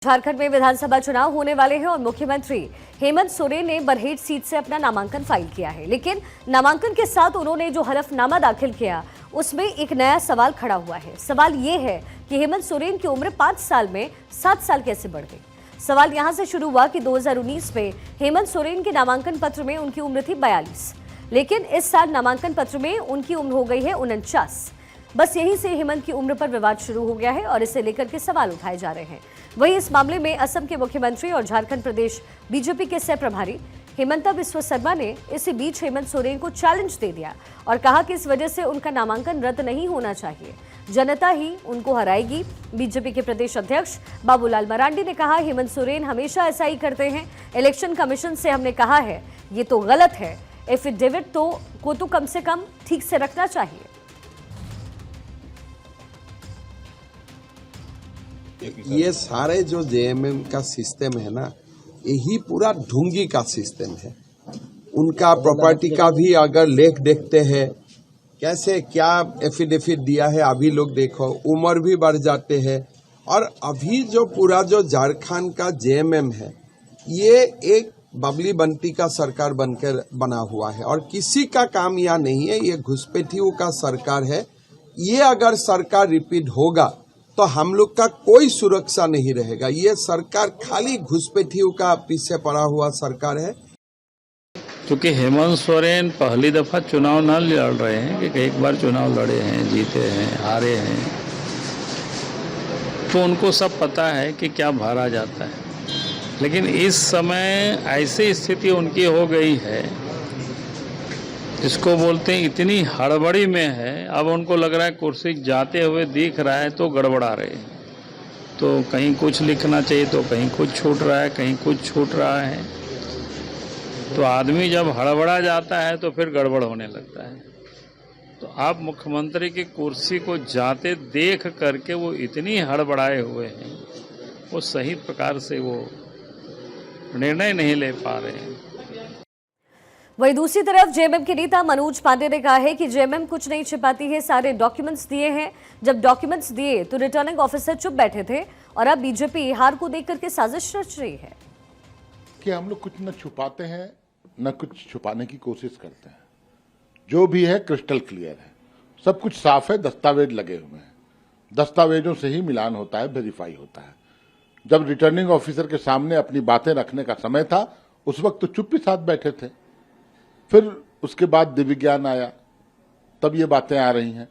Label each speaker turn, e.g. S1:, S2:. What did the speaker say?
S1: झारखंड में विधानसभा चुनाव होने वाले हैं और मुख्यमंत्री हेमंत सोरेन ने बरहेट सीट से अपना नामांकन फाइल किया है। लेकिन नामांकन के साथ उन्होंने जो हलफनामा दाखिल किया उसमें एक नया सवाल खड़ा हुआ है। सवाल ये है कि हेमंत सोरेन की उम्र 5 साल में 7 साल कैसे बढ़ गई। सवाल यहां से शुरू हुआ कि 2019 में हेमंत सोरेन के नामांकन पत्र में उनकी उम्र थी 42, लेकिन इस साल नामांकन पत्र में उनकी उम्र हो गई है 49। बस यहीं से हेमंत की उम्र पर विवाद शुरू हो गया है और इसे लेकर के सवाल उठाए जा रहे हैं। वहीं इस मामले में असम के मुख्यमंत्री और झारखंड प्रदेश बीजेपी के सह प्रभारी हेमंता बिस्वा शर्मा ने इसी बीच हेमंत सोरेन को चैलेंज दे दिया और कहा कि इस वजह से उनका नामांकन रद्द नहीं होना चाहिए, जनता ही उनको हराएगी। बीजेपी के प्रदेश अध्यक्ष बाबूलाल मरांडी ने कहा, हेमंत सोरेन हमेशा ऐसा ही करते हैं। इलेक्शन कमीशन से हमने कहा है ये तो गलत है, एफिडेविट को तो कम से कम ठीक से रखना चाहिए।
S2: ये सारे जो जेएमएम का सिस्टम है ना, यही पूरा ढोंगी का सिस्टम है। उनका प्रॉपर्टी का भी अगर लेख देखते हैं, कैसे क्या एफिडेविट दिया है, अभी लोग देखो उम्र भी बढ़ जाते हैं। और अभी जो पूरा जो झारखंड का जेएमएम है, ये एक बबली बंटी का सरकार बनकर बना हुआ है और किसी का काम यहाँ नहीं है। ये घुसपैठियों का सरकार है। ये अगर सरकार रिपीट होगा तो हम लोग का कोई सुरक्षा नहीं रहेगा। ये सरकार खाली घुसपैठियों का पीछे पड़ा हुआ सरकार है।
S3: क्योंकि हेमंत सोरेन पहली दफा चुनाव न लड़ रहे हैं, कि एक बार चुनाव लड़े हैं, जीते हैं, हारे हैं, तो उनको सब पता है कि क्या भरा जाता है। लेकिन इस समय ऐसी स्थिति उनकी हो गई है, इसको बोलते हैं इतनी हड़बड़ी में है। अब उनको लग रहा है कुर्सी जाते हुए दिख रहा है तो गड़बड़ा रहे हैं, तो कहीं कुछ लिखना चाहिए तो कहीं कुछ छूट रहा है, कहीं कुछ छूट रहा है। तो आदमी जब हड़बड़ा जाता है तो फिर गड़बड़ होने लगता है। तो आप मुख्यमंत्री की कुर्सी को जाते देख करके वो इतनी हड़बड़ाए हुए हैं, वो सही प्रकार से वो निर्णय नहीं ले पा रहे हैं।
S1: वहीं दूसरी तरफ जेएमएम के नेता मनोज पांडे ने कहा है कि जेएमएम कुछ नहीं छिपाती है, सारे डॉक्यूमेंट्स दिए हैं। जब डॉक्यूमेंट्स दिए तो रिटर्निंग ऑफिसर चुप बैठे थे और अब बीजेपी हार को देख करके साजिश रच रही है
S4: कि हम लोग कुछ न छुपाते हैं न कुछ छुपाने की कोशिश करते हैं। जो भी है क्रिस्टल क्लियर है, सब कुछ साफ है, दस्तावेज लगे हुए हैं, दस्तावेजों से ही मिलान होता है, वेरीफाई होता है। जब रिटर्निंग ऑफिसर के सामने अपनी बातें रखने का समय था, उस वक्त तो चुप्पी साथ बैठे थे। फिर उसके बाद दिव्य ज्ञान आया, तब ये बातें आ रही हैं।